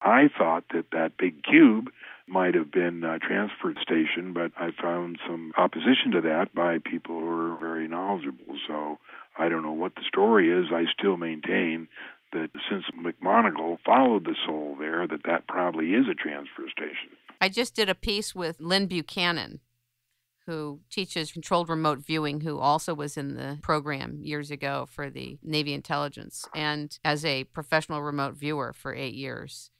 I thought that that big cube might have been a transfer station, but I found some opposition to that by people who are very knowledgeable. So I don't know what the story is. I still maintain that since McMonagle followed the soul there, that probably is a transfer station. I just did a piece with Lynn Buchanan, who teaches controlled remote viewing, who also was in the program years ago for the Navy Intelligence and as a professional remote viewer for 8 years.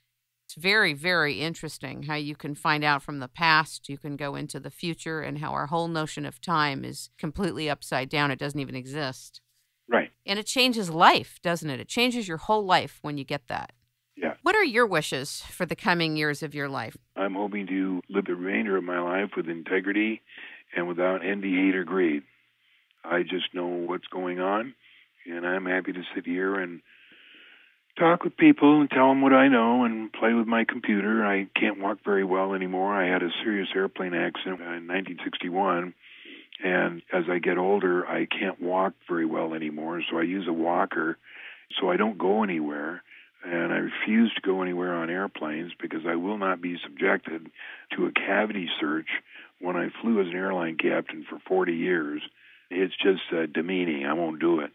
It's very, very interesting how you can find out from the past, you can go into the future, and how our whole notion of time is completely upside down. It doesn't even exist. Right. And it changes life, doesn't it? It changes your whole life when you get that. Yeah. What are your wishes for the coming years of your life? I'm hoping to live the remainder of my life with integrity and without envy, hate, or greed. I just know what's going on, and I'm happy to sit here and talk with people and tell them what I know and play with my computer. I can't walk very well anymore. I had a serious airplane accident in 1961, and as I get older, I can't walk very well anymore, so I use a walker, so I don't go anywhere. And I refuse to go anywhere on airplanes because I will not be subjected to a cavity search when I flew as an airline captain for 40 years. It's just demeaning. I won't do it.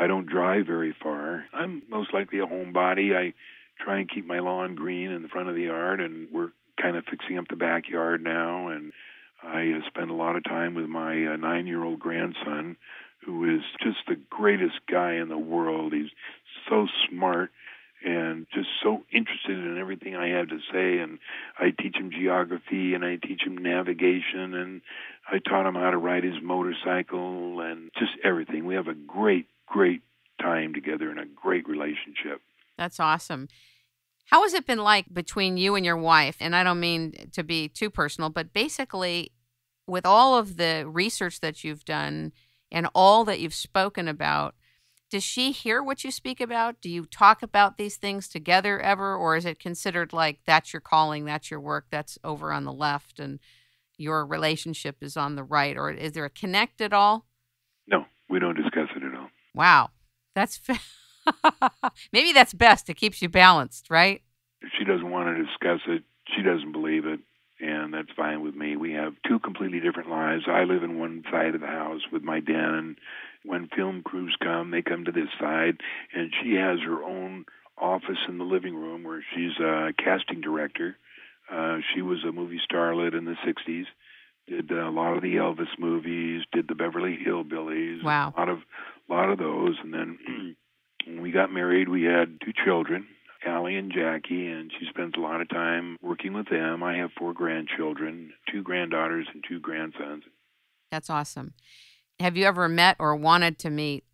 I don't drive very far. I'm most likely a homebody. I try and keep my lawn green in the front of the yard, and we're kind of fixing up the backyard now. And I spend a lot of time with my 9-year-old grandson, who is just the greatest guy in the world. He's so smart and just so interested in everything I have to say. And I teach him geography, and I teach him navigation, and I taught him how to ride his motorcycle, and just everything. We have a great time together and a great relationship. That's awesome. How has it been like between you and your wife? And I don't mean to be too personal, but basically with all of the research that you've done and all that you've spoken about, does she hear what you speak about? Do you talk about these things together ever? Or is it considered like that's your calling, that's your work, that's over on the left, and your relationship is on the right? Or is there a connect at all? No, we don't discuss it at all. Wow. That's maybe that's best. It keeps you balanced, right? If she doesn't want to discuss it, she doesn't believe it, and that's fine with me. We have two completely different lives. I live in one side of the house with my den, and when film crews come, they come to this side, and she has her own office in the living room where she's a casting director. She was a movie starlet in the 60s, did a lot of the Elvis movies, did the Beverly Hillbillies. Wow. A lot of those. And then when we got married, we had 2 children, Allie and Jackie, and she spends a lot of time working with them. I have 4 grandchildren, 2 granddaughters and 2 grandsons. That's awesome. Have you ever met or wanted to meet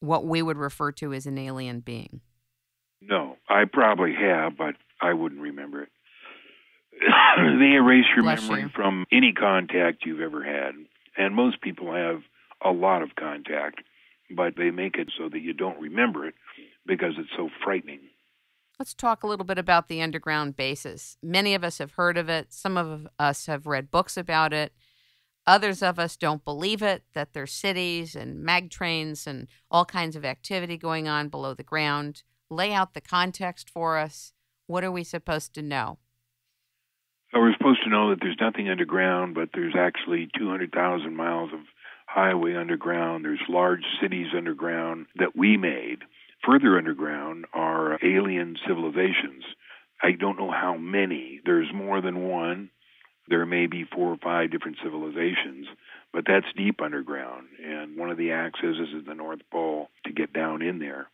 what we would refer to as an alien being? No, I probably have, but I wouldn't remember it. They erase your memory from any contact you've ever had. And most people have a lot of contact, but they make it so that you don't remember it because it's so frightening. Let's talk a little bit about the underground bases. Many of us have heard of it. Some of us have read books about it. Others of us don't believe it, that there's cities and mag trains and all kinds of activity going on below the ground. Lay out the context for us. What are we supposed to know? So we're supposed to know that there's nothing underground, but there's actually 200,000 miles of highway underground. There's large cities underground that we made. Further underground are alien civilizations. I don't know how many. There's more than one. There may be 4 or 5 different civilizations, but that's deep underground. And one of the accesses is the North Pole to get down in there.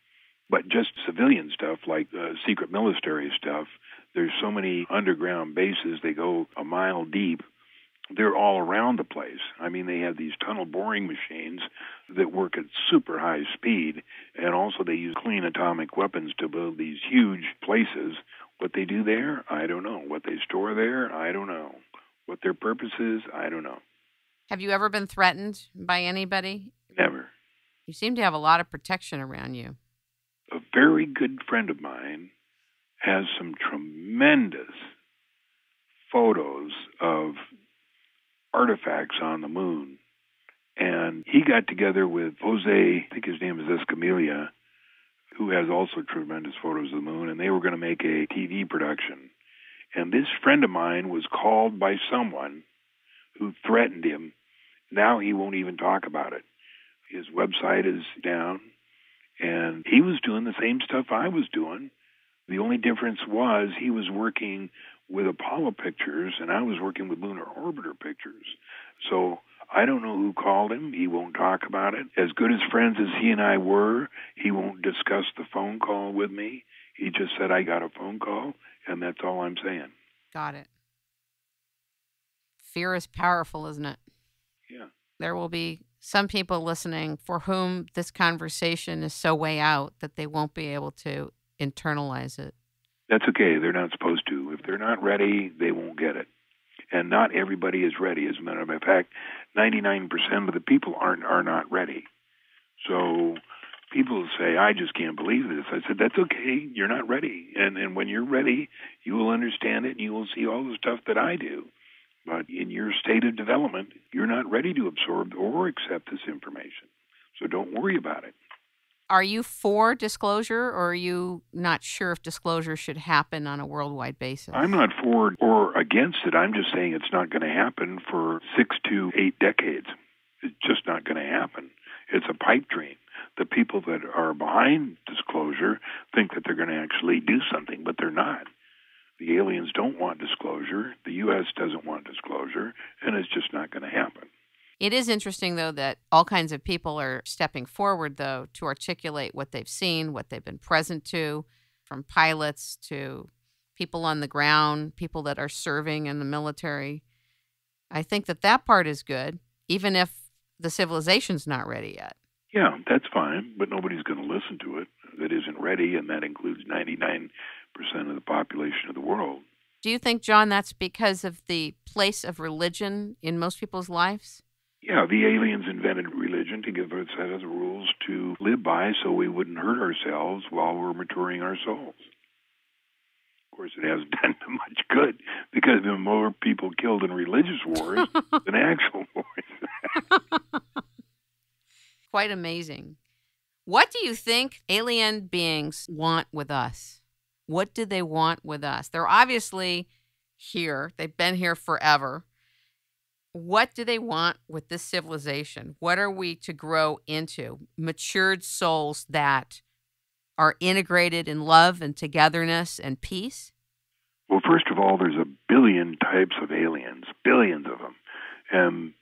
But just civilian stuff like secret military stuff, there's so many underground bases, they go a mile deep. They're all around the place. I mean, they have these tunnel boring machines that work at super high speed, and also they use clean atomic weapons to build these huge places. What they do there, I don't know. What they store there, I don't know. What their purpose is, I don't know. Have you ever been threatened by anybody? Never. You seem to have a lot of protection around you. A very good friend of mine has some tremendous photos of artifacts on the moon. And he got together with Jose, I think his name is Escamilla, who has also tremendous photos of the moon, and they were going to make a TV production. And this friend of mine was called by someone who threatened him. Now he won't even talk about it. His website is down, and he was doing the same stuff I was doing. The only difference was he was working with Apollo pictures, and I was working with lunar orbiter pictures. So I don't know who called him. He won't talk about it. As good as friends as he and I were, he won't discuss the phone call with me. He just said, I got a phone call, and that's all I'm saying. Got it. Fear is powerful, isn't it? Yeah. There will be some people listening for whom this conversation is so way out that they won't be able to internalize it. That's okay. They're not supposed to. If they're not ready, they won't get it. And not everybody is ready. As a matter of fact, 99% of the people are not ready. So people say, I just can't believe this. I said, that's okay. You're not ready. And when you're ready, you will understand it, and you will see all the stuff that I do. But in your state of development, you're not ready to absorb or accept this information. So don't worry about it. Are you for disclosure, or are you not sure if disclosure should happen on a worldwide basis? I'm not for or against it. I'm just saying it's not going to happen for 6 to 8 decades. It's just not going to happen. It's a pipe dream. The people that are behind disclosure think that they're going to actually do something, but they're not. The aliens don't want disclosure. The U.S. doesn't want disclosure, and it's just not going to happen. It is interesting, though, that all kinds of people are stepping forward, though, to articulate what they've seen, what they've been present to, from pilots to people on the ground, people that are serving in the military. I think that part is good, even if the civilization's not ready yet. Yeah, that's fine, but nobody's going to listen to it that isn't ready, and that includes 99% of the population of the world. Do you think, John, that's because of the place of religion in most people's lives? Yeah, the aliens invented religion to give us a set of rules to live by so we wouldn't hurt ourselves while we're maturing our souls. Of course, it hasn't done much good because there are more people killed in religious wars than actual wars. Quite amazing. What do you think alien beings want with us? What do they want with us? They're obviously here. They've been here forever. What do they want with this civilization? What are we to grow into? Matured souls that are integrated in love and togetherness and peace? Well, first of all, there's 1 billion types of aliens, billions of them. And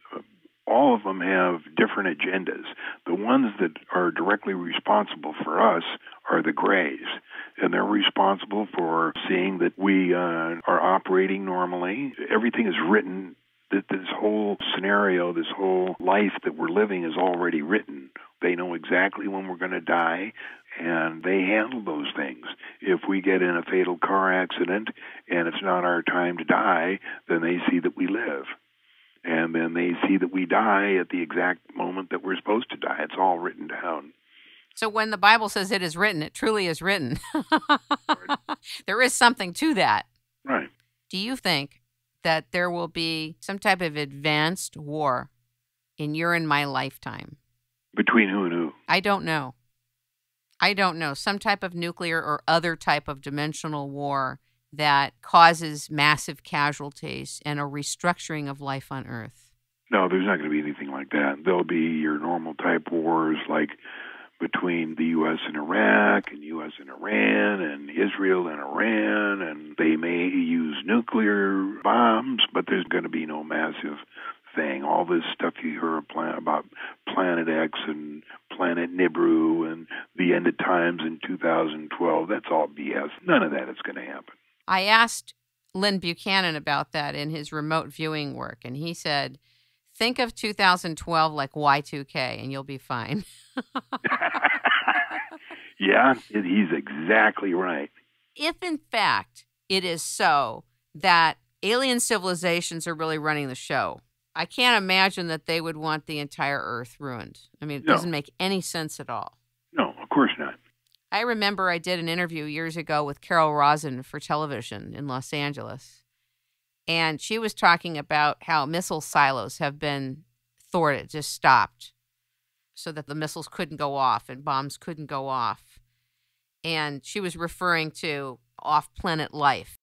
all of them have different agendas. The ones that are directly responsible for us are the grays. And they're responsible for seeing that we are operating normally. Everything is written. That this whole scenario, this whole life that we're living is already written. They know exactly when we're going to die, and they handle those things. If we get in a fatal car accident and it's not our time to die, then they see that we live. And then they see that we die at the exact moment that we're supposed to die. It's all written down. So when the Bible says it is written, it truly is written. There is something to that. Right. Do you think that there will be some type of advanced war in your and my lifetime? Between who and who? I don't know. Some type of nuclear or other type of dimensional war that causes massive casualties and a restructuring of life on Earth. No, there's not going to be anything like that. There'll be your normal type wars like between the U.S. and Iraq and U.S. and Iran and Israel and Iran, and they may use nuclear bombs, but there's going to be no massive thing. All this stuff you hear about Planet X and Planet Nibiru and the end of times in 2012, that's all BS. None of that is going to happen. I asked Lynn Buchanan about that in his remote viewing work, and he said, think of 2012 like Y2K, and you'll be fine. Yeah, he's exactly right. If, in fact, it is so that alien civilizations are really running the show, I can't imagine that they would want the entire Earth ruined. I mean, it doesn't make any sense at all. No, of course not. I remember I did an interview years ago with Carol Rosin for television in Los Angeles, and she was talking about how missile silos have been thwarted, just stopped, so that the missiles couldn't go off and bombs couldn't go off. and she was referring to off-planet life.